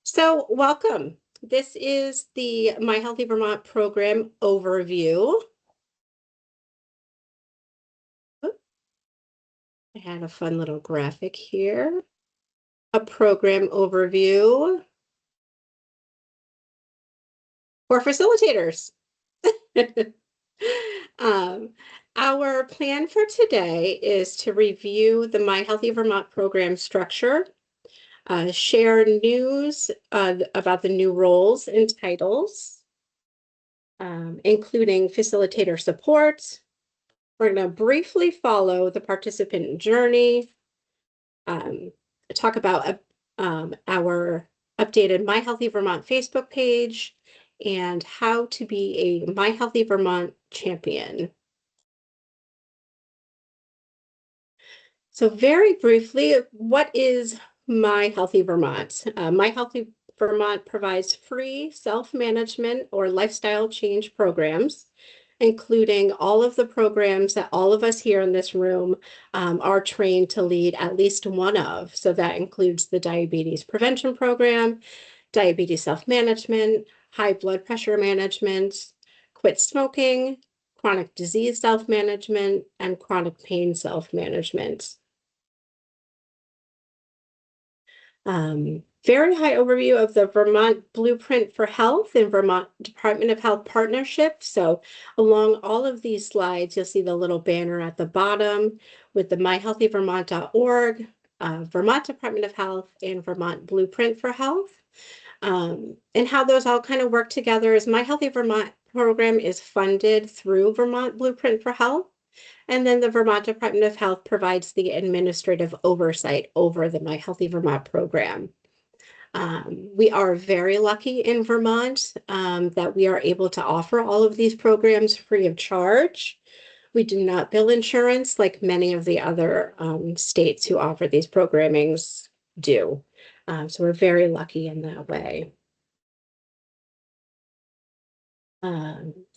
So welcome. This is the My Healthy Vermont program overview. I had a fun little graphic here. A program overview for facilitators. Um, our plan for today is to review the My Healthy Vermont program structure, share news about the new roles and titles, including facilitator support. We're going to briefly follow the participant journey, talk about our updated My Healthy Vermont Facebook page, and how to be a My Healthy Vermont champion. So very briefly, what is My Healthy Vermont? My Healthy Vermont provides free self-management or lifestyle change programs, including all of the programs that all of us here in this room are trained to lead at least one of. So that includes the diabetes prevention program, diabetes self-management, high blood pressure management, quit smoking, chronic disease self-management, and chronic pain self-management. Very high overview of the Vermont Blueprint for Health and Vermont Department of Health partnership. So along all of these slides, you'll see the little banner at the bottom with the myhealthyvermont.org, Vermont Department of Health, and Vermont Blueprint for Health. And how those all kind of work together is My Healthy Vermont program is funded through Vermont Blueprint for Health. And then the Vermont Department of Health provides the administrative oversight over the My Healthy Vermont program. We are very lucky in Vermont that we are able to offer all of these programs free of charge. We do not bill insurance like many of the other states who offer these programmings do. So we're very lucky in that way.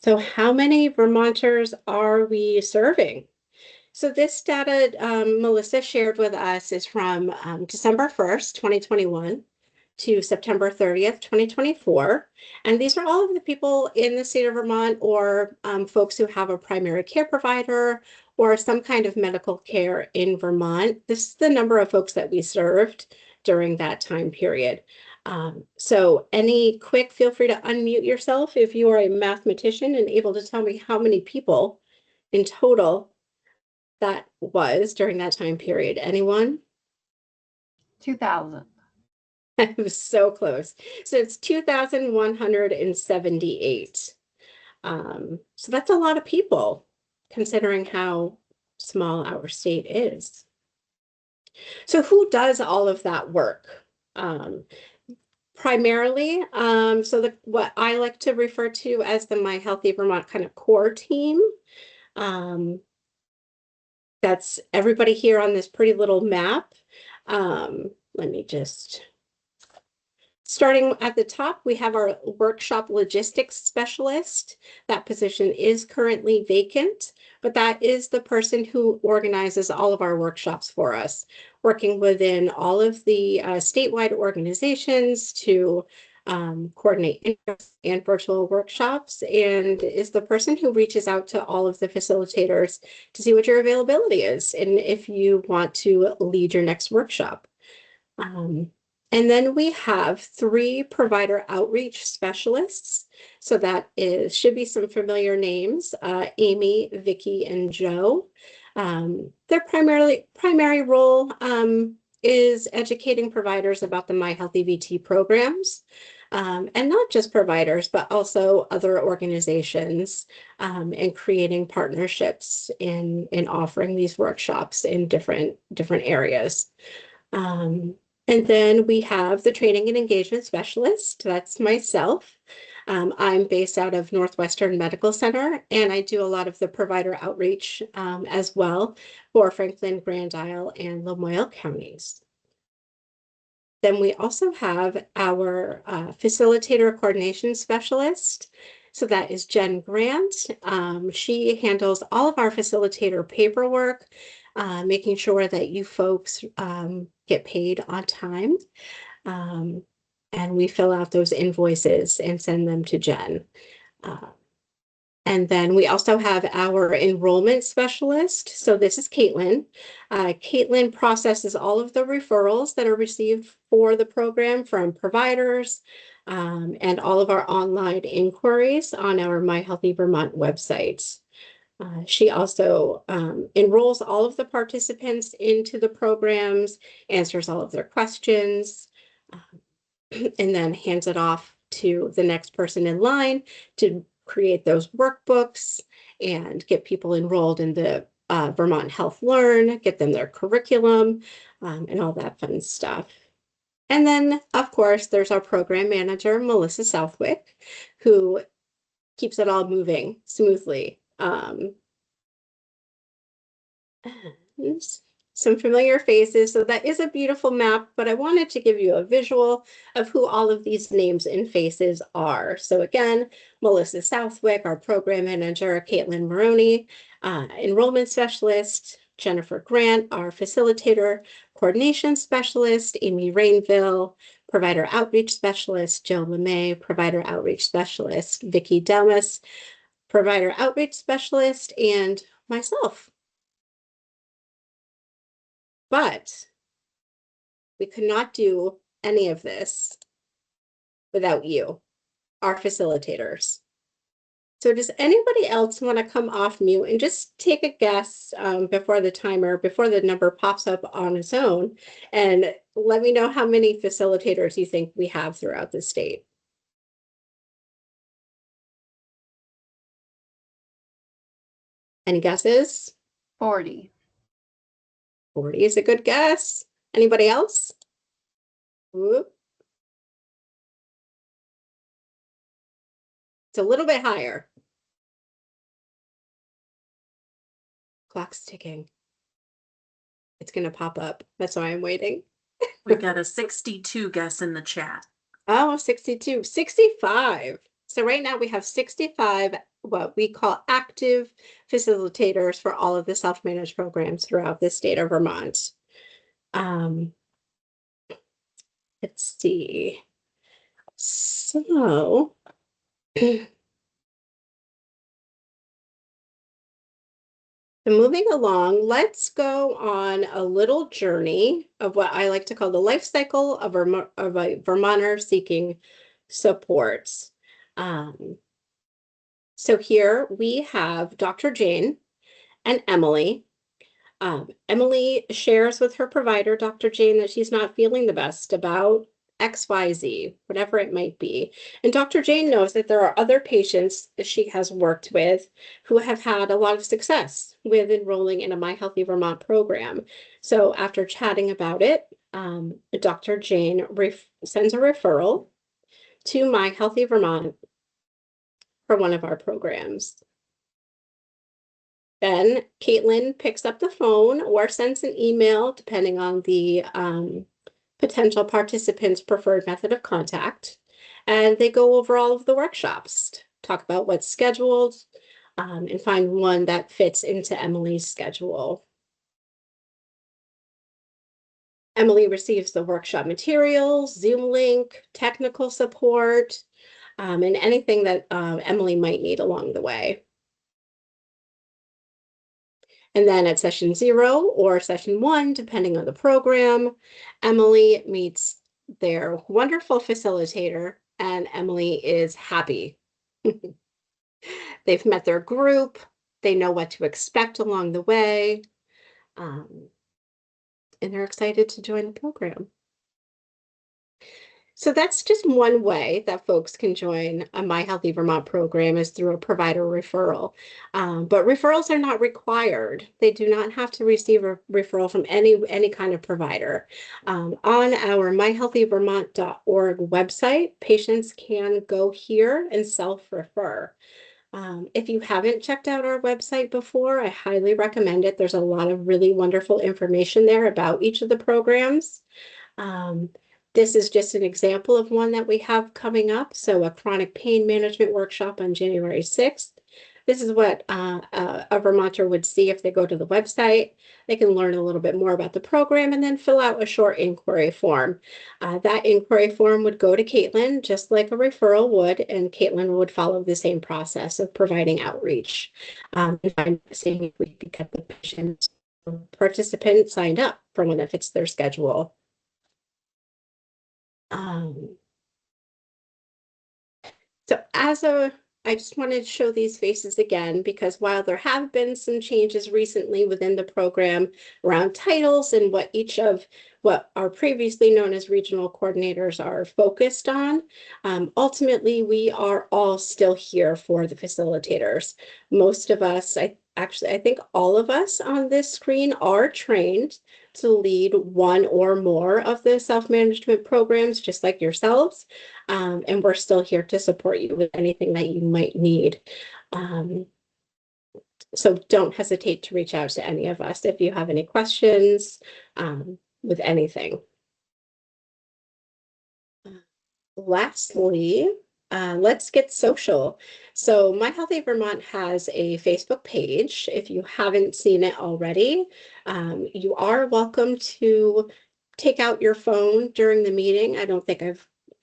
So how many Vermonters are we serving? So this data Melissa shared with us is from December 1st, 2021 to September 30th, 2024. And these are all of the people in the state of Vermont or folks who have a primary care provider or some kind of medical care in Vermont. This is the number of folks that we served during that time period. So feel free to unmute yourself if you are a mathematician and able to tell me how many people in total that was during that time period. Anyone? 2,000. It was so close. So it's 2,178. So that's a lot of people considering how small our state is. So who does all of that work? Primarily, what I like to refer to as the My Healthy Vermont kind of core team. That's everybody here on this pretty little map. Let me just, starting at the top, we have our workshop logistics specialist. That position is currently vacant, but that is the person who organizes all of our workshops for us, working within all of the statewide organizations to coordinate and virtual workshops, and is the person who reaches out to all of the facilitators to see what your availability is and if you want to lead your next workshop. And then we have 3 provider outreach specialists. So that should be some familiar names, Amy, Vicki, and Joe. Their primary role is educating providers about the My Healthy VT programs. And not just providers, but also other organizations, and creating partnerships in offering these workshops in different areas. And then we have the training and engagement specialist. That's myself. I'm based out of Northwestern Medical Center, and I do a lot of the provider outreach as well for Franklin, Grand Isle, and Lamoille counties. Then we also have our facilitator coordination specialist. So that is Jen Grant. She handles all of our facilitator paperwork, making sure that you folks get paid on time. And we fill out those invoices and send them to Jen. And then we also have our enrollment specialist. So this is Caitlin. Caitlin processes all of the referrals that are received for the program from providers, and all of our online inquiries on our My Healthy Vermont website. She also enrolls all of the participants into the programs, answers all of their questions, and then hands it off to the next person in line to create those workbooks and get people enrolled in the Vermont Health Learn, get them their curriculum, and all that fun stuff. And then, of course, there's our program manager, Melissa Southwick, who keeps it all moving smoothly. And some familiar faces. So that is a beautiful map, but I wanted to give you a visual of who all of these names and faces are. So again, Melissa Southwick, our program manager, Caitlin Maroney, enrollment specialist, Jennifer Grant, our facilitator, coordination specialist, Amy Rainville, provider outreach specialist, Joe LeMay, provider outreach specialist, Vicki Delmas, provider outreach specialist, and myself. But we could not do any of this without you, our facilitators. So does anybody else want to come off mute and just take a guess before the number pops up on its own, and let me know how many facilitators you think we have throughout the state? Any guesses? 40. 40 is a good guess. Anybody else? Whoop. It's a little bit higher. Clock's ticking. It's going to pop up. That's why I'm waiting. We got a 62 guess in the chat. Oh, 62, 65. So right now we have 65, what we call active facilitators for all of the self-managed programs throughout the state of Vermont. Let's see. So moving along, let's go on a little journey of what I like to call the life cycle of a Vermonter seeking support. So here we have Dr. Jane and Emily. Emily shares with her provider, Dr. Jane, that she's not feeling the best about XYZ, whatever it might be. And Dr. Jane knows that there are other patients that she has worked with who have had a lot of success with enrolling in a My Healthy Vermont program. So after chatting about it, Dr. Jane sends a referral to My Healthy Vermont for one of our programs. Then Caitlin picks up the phone or sends an email, depending on the potential participant's preferred method of contact. And they go over all of the workshops, talk about what's scheduled, and find one that fits into Emily's schedule. Emily receives the workshop materials, Zoom link, technical support, and anything that Emily might need along the way. And then at session 0 or session 1, depending on the program, Emily meets their wonderful facilitator, and Emily is happy. They've met their group, they know what to expect along the way, and they're excited to join the program. So that's just one way that folks can join a My Healthy Vermont program, is through a provider referral. But referrals are not required. They do not have to receive a referral from any kind of provider. On our myhealthyvermont.org website, patients can go here and self-refer. If you haven't checked out our website before, I highly recommend it. There's a lot of really wonderful information there about each of the programs. This is just an example of one that we have coming up. So a chronic pain management workshop on January 6th. this is what a Vermonter would see if they go to the website. They can learn a little bit more about the program and then fill out a short inquiry form. That inquiry form would go to Caitlin, just like a referral would, and Caitlin would follow the same process of providing outreach and seeing if we could get the patient participant signed up for when it fits their schedule. So I just wanted to show these faces again, because while there have been some changes recently within the program around titles and what each of what are previously known as regional coordinators are focused on, ultimately we are all still here for the facilitators. Most of us, I think all of us on this screen are trained to lead one or more of the self-management programs, just like yourselves. And we're still here to support you with anything that you might need. So don't hesitate to reach out to any of us if you have any questions with anything. Lastly, let's get social. So My Healthy Vermont has a Facebook page. If you haven't seen it already, you are welcome to take out your phone during the meeting. I don't think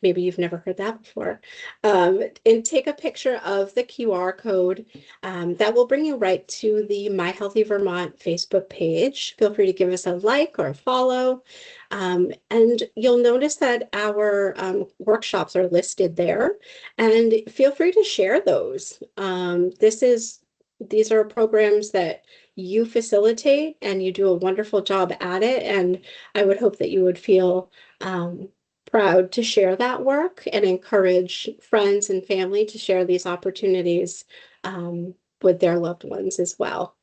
maybe you've never heard that before. And take a picture of the QR code. That will bring you right to the My Healthy Vermont Facebook page. Feel free to give us a like or a follow. And you'll notice that our workshops are listed there, and feel free to share those. These are programs that you facilitate, and you do a wonderful job at it. And I would hope that you would feel proud to share that work and encourage friends and family to share these opportunities with their loved ones as well.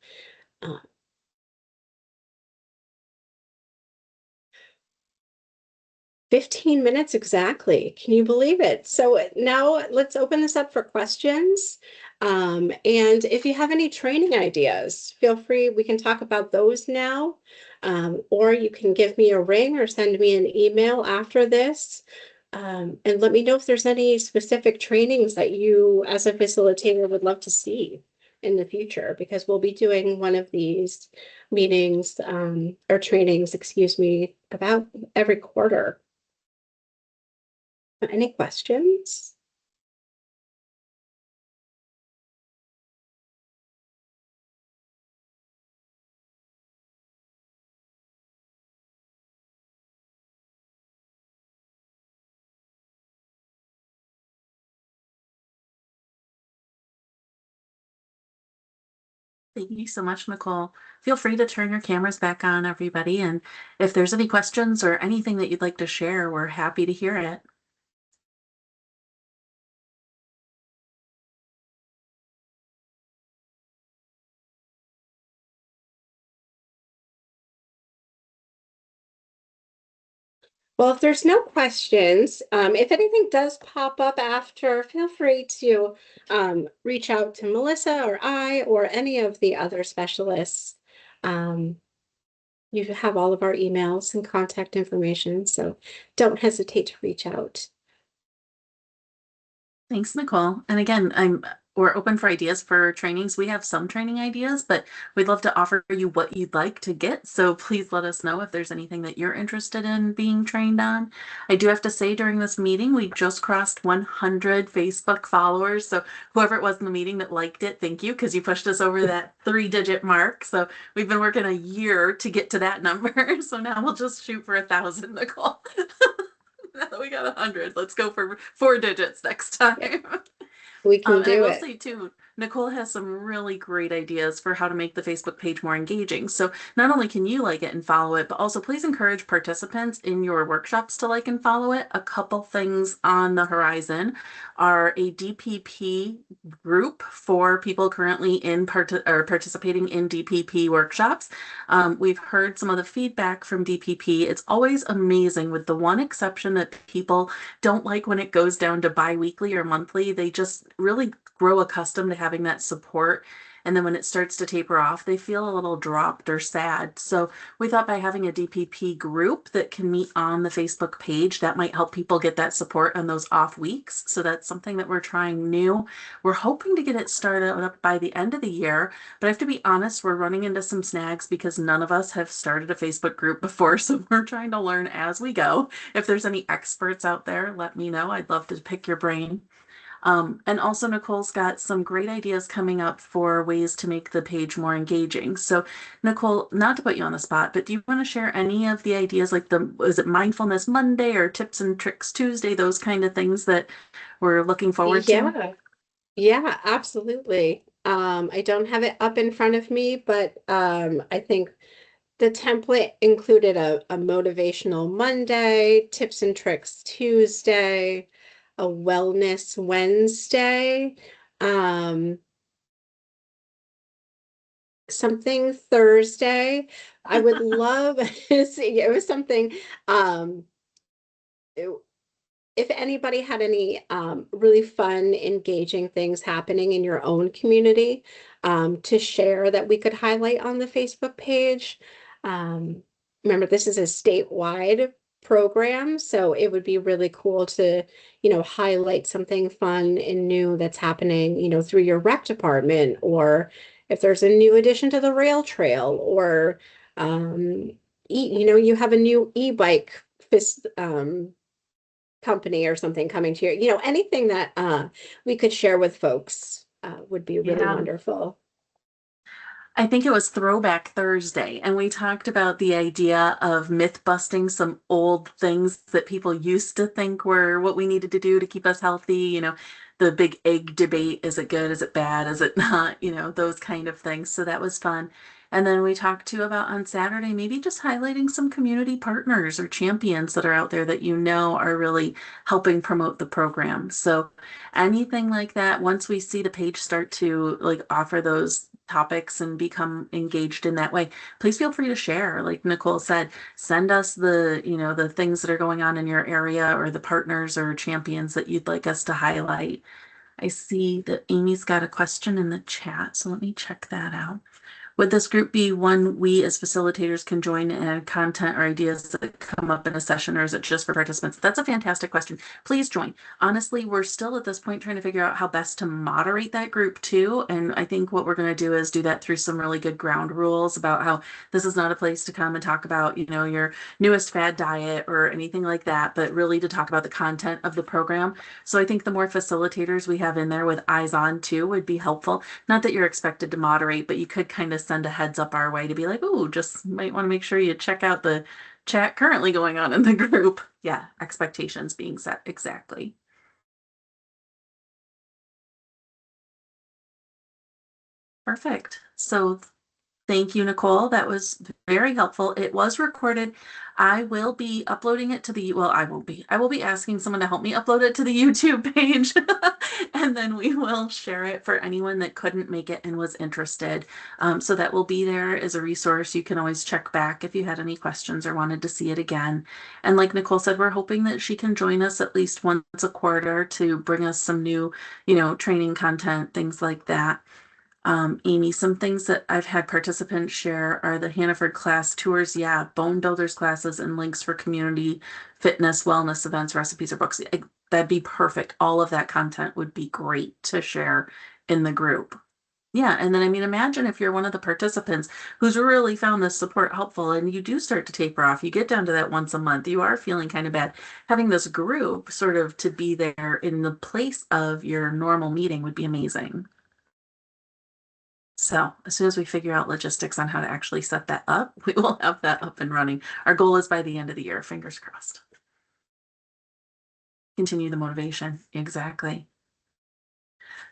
15 minutes exactly. Can you believe it? So now let's open this up for questions. And if you have any training ideas, feel free, we can talk about those now. Or you can give me a ring or send me an email after this. And let me know if there's any specific trainings that you as a facilitator would love to see in the future, because we'll be doing one of these meetings or trainings, excuse me, about every quarter. Any questions? Thank you so much, Nicole. Feel free to turn your cameras back on, everybody. And if there's any questions or anything that you'd like to share, we're happy to hear it. Well, if there's no questions, if anything does pop up after, feel free to reach out to Melissa or I or any of the other specialists. You have all of our emails and contact information, so don't hesitate to reach out. Thanks, Nicole. And again, we're open for ideas for trainings. We have some training ideas, but we'd love to offer you what you'd like to get. So please let us know if there's anything that you're interested in being trained on. I do have to say, during this meeting, we just crossed 100 Facebook followers. So whoever it was in the meeting that liked it, thank you, because you pushed us over that 3-digit mark. So we've been working a year to get to that number. So now we'll just shoot for 1,000, Nicole. Now that we got 100, let's go for 4 digits next time. We can And I do will it. say too, Nicole has some really great ideas for how to make the Facebook page more engaging. So not only can you like it and follow it, but also please encourage participants in your workshops to like and follow it. A couple things on the horizon are a DPP group for people currently in participating in DPP workshops. We've heard some of the feedback from DPP. It's always amazing, with the one exception that people don't like when it goes down to bi-weekly or monthly. They just really grow accustomed to having that support And then when it starts to taper off, they feel a little dropped or sad. So we thought by having a DPP group that can meet on the Facebook page, that might help people get that support on those off weeks. So that's something that we're trying new. We're hoping to get it started up by the end of the year, but I have to be honest, we're running into some snags because none of us have started a Facebook group before. So we're trying to learn as we go. If there's any experts out there, let me know. I'd love to pick your brain. And also Nicole's got some great ideas coming up for ways to make the page more engaging. So Nicole, not to put you on the spot, but do you want to share any of the ideas, like is it Mindfulness Monday or Tips and Tricks Tuesday, those kind of things that we're looking forward to? Yeah, absolutely. I don't have it up in front of me, but I think the template included a motivational Monday, tips and tricks Tuesday, a wellness Wednesday, um, something Thursday. I would love it was something um if anybody had any really fun, engaging things happening in your own community to share that we could highlight on the Facebook page. Um, Remember, this is a statewide program, so it would be really cool to, highlight something fun and new that's happening, through your rec department, or if there's a new addition to the rail trail, or you have a new e-bike company or something coming to anything that we could share with folks would be really Yeah. wonderful. I think it was Throwback Thursday, and we talked about the idea of myth busting some old things that people used to think were what we needed to do to keep us healthy. The big egg debate, is it good? Is it bad? Is it not? Those kind of things. So that was fun. And then we talked too about on Saturday, maybe just highlighting some community partners or champions that are out there that are really helping promote the program. So anything like that, once we see the page start to offer those topics and become engaged in that way, please feel free to share. Like Nicole said, send us the things that are going on in your area or the partners or champions that you'd like us to highlight. I see that Amy's got a question in the chat, so let me check that out. Would this group be one we as facilitators can join and add content or ideas that come up in a session, or is it just for participants? That's a fantastic question. Please join. Honestly, we're still at this point trying to figure out how best to moderate that group too. And I think what we're going to do is do that through some really good ground rules about how this is not a place to come and talk about, your newest fad diet or anything like that, but really to talk about the content of the program. So I think the more facilitators we have in there with eyes on too would be helpful. Not that you're expected to moderate, but you could kind of send a heads up our way to be like, oh, just might want to make sure you check out the chat currently going on in the group. Yeah, expectations being set. Exactly. Perfect. So thank you, Nicole. That was very helpful. It was recorded. I will be uploading it to I won't be. I will be asking someone to help me upload it to the YouTube page. And then we will share it for anyone that couldn't make it and was interested. So that will be there as a resource. You can always check back if you had any questions or wanted to see it again. And like Nicole said, we're hoping that she can join us at least once a quarter to bring us some new, training content, things like that. Amy, some things that I've had participants share are the Hannaford class tours. Yeah, bone builders classes and links for community fitness, wellness events, recipes, or books. That'd be perfect. All of that content would be great to share in the group. Yeah, and then imagine if you're one of the participants who's really found this support helpful and you do start to taper off, you get down to that once a month, you are feeling kind of bad. Having this group sort of to be there in the place of your normal meeting would be amazing. So as soon as we figure out logistics on how to actually set that up, we will have that up and running. Our goal is by the end of the year, fingers crossed. Continue the motivation. Exactly.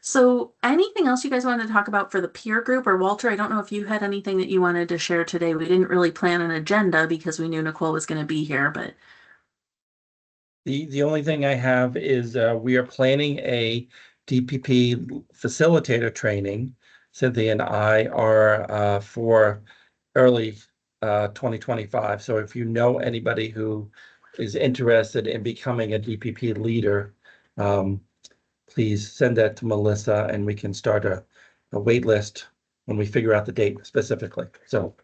So anything else you guys wanted to talk about for the peer group? Or Walter, I don't know if you had anything that you wanted to share today. We didn't really plan an agenda because we knew Nicole was going to be here, but the only thing I have is we are planning a DPP facilitator training. Cynthia and I are for early 2025. So if you know anybody who is interested in becoming a DPP leader, please send that to Melissa and we can start a wait list when we figure out the date specifically. So,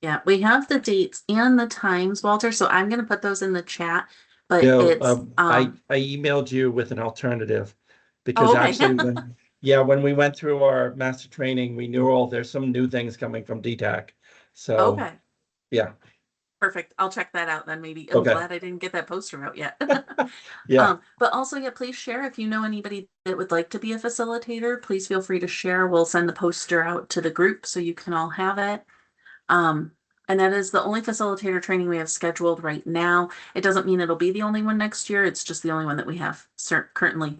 Yeah, we have the dates and the times, Walter, so I'm gonna put those in the chat, but you know, it's, I emailed you with an alternative because oh, okay. actually when we went through our master training, we knew there's some new things coming from DTAC. So, Okay, yeah, perfect. I'll check that out then maybe. I'm okay. glad I didn't get that poster out yet. Yeah. But also, yeah, please share if you know anybody that would like to be a facilitator, please feel free to share. We'll send the poster out to the group so you can all have it. And that is the only facilitator training we have scheduled right now. It doesn't mean it'll be the only one next year. It's just the only one that we have currently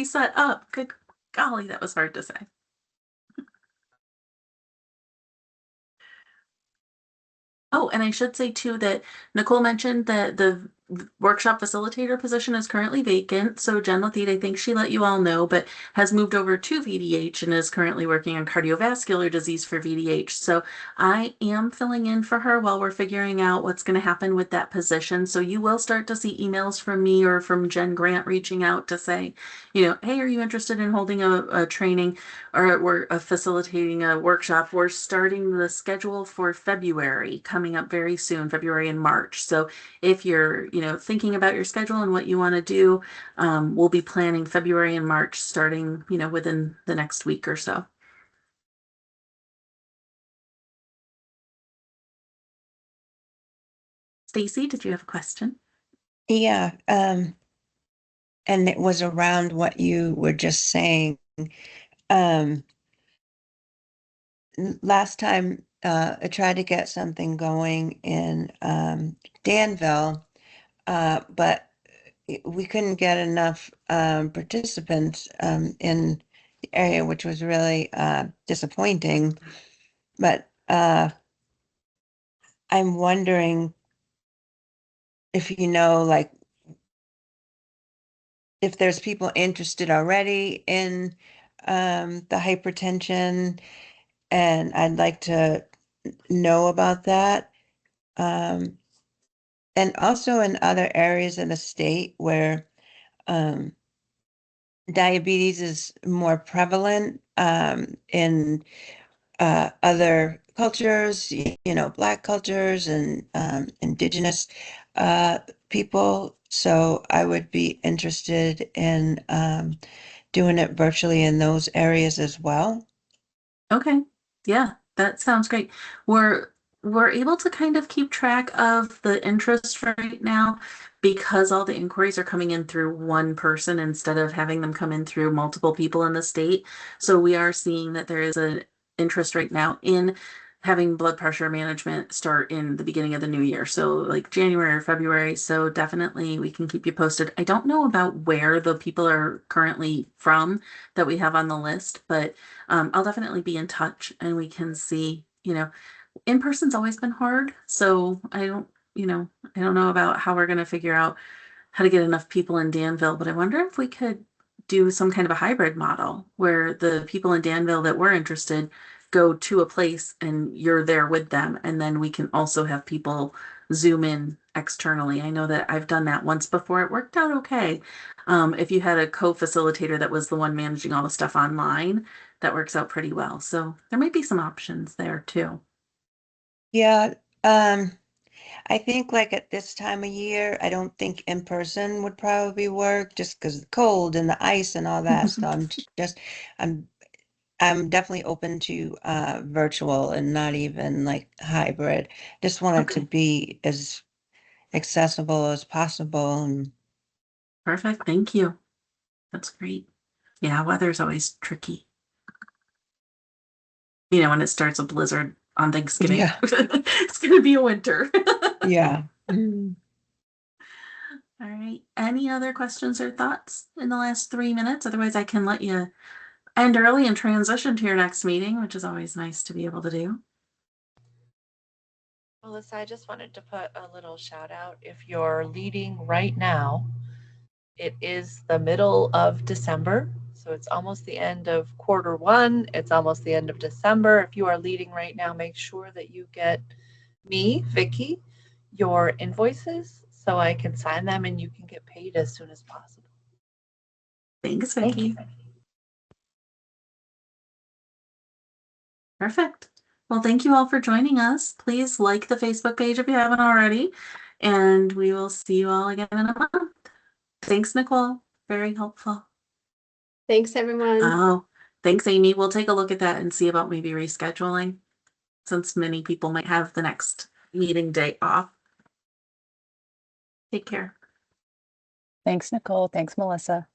set up. Good golly, that was hard to say. Oh, and I should say too that Nicole mentioned that the workshop facilitator position is currently vacant. So Jen Lathide, I think she let you all know, but has moved over to VDH and is currently working on cardiovascular disease for VDH. So I am filling in for her while we're figuring out what's going to happen with that position. So you will start to see emails from me or from Jen Grant reaching out to say, hey, are you interested in holding a training or we're facilitating a workshop? We're starting the schedule for February coming up very soon, February and March. So if you're, thinking about your schedule and what you want to do, we'll be planning February and March starting, within the next week or so. Stacy, did you have a question? Yeah, and it was around what you were just saying. Last time I tried to get something going in Danville, but we couldn't get enough participants in the area, which was really disappointing. But I'm wondering if like if there's people interested already in the hypertension, and I'd like to know about that. And also in other areas of the state where diabetes is more prevalent in other cultures, Black cultures and indigenous people. So I would be interested in doing it virtually in those areas as well. Okay. Yeah, that sounds great. We're able to kind of keep track of the interest right now because all the inquiries are coming in through one person instead of having them come in through multiple people in the state. So we are seeing that there is an interest right now in having blood pressure management start in the beginning of the new year. So like January or February. So definitely we can keep you posted. I don't know about where the people are currently from that we have on the list, but I'll definitely be in touch and we can see, in person's always been hard. So I don't know about how we're going to figure out how to get enough people in Danville, but I wonder if we could do some kind of a hybrid model where the people in Danville that were interested go to a place and you're there with them. And then we can also have people Zoom in externally. I know that I've done that once before. It worked out okay. If you had a co-facilitator that was the one managing all the stuff online, that works out pretty well. So there might be some options there too. Yeah, I think like at this time of year, I don't think in person would probably work just because of the cold and the ice and all that. So I'm definitely open to virtual and not even like hybrid. Just want it to Okay. be as accessible as possible. And Perfect. Thank you. That's great. Yeah, weather's always tricky. When it starts a blizzard on Thanksgiving. yeah, It's going to be a winter. yeah. Mm. All right. Any other questions or thoughts in the last 3 minutes? Otherwise, I can let you end early and transition to your next meeting, which is always nice to be able to do. Melissa, I just wanted to put a little shout out. If you're leading right now, it is the middle of December. So it's almost the end of Q1. It's almost the end of December. If you are leading right now, make sure that you get me, Vicky, your invoices so I can sign them and you can get paid as soon as possible. Thanks, Thank Vicki. you. Perfect. Well, thank you all for joining us. Please like the Facebook page if you haven't already, and we will see you all again in a month. Thanks, Nicole. Very helpful. Thanks, everyone. Oh, thanks, Amy. We'll take a look at that and see about maybe rescheduling, since many people might have the next meeting day off. Take care. Thanks, Nicole. Thanks, Melissa.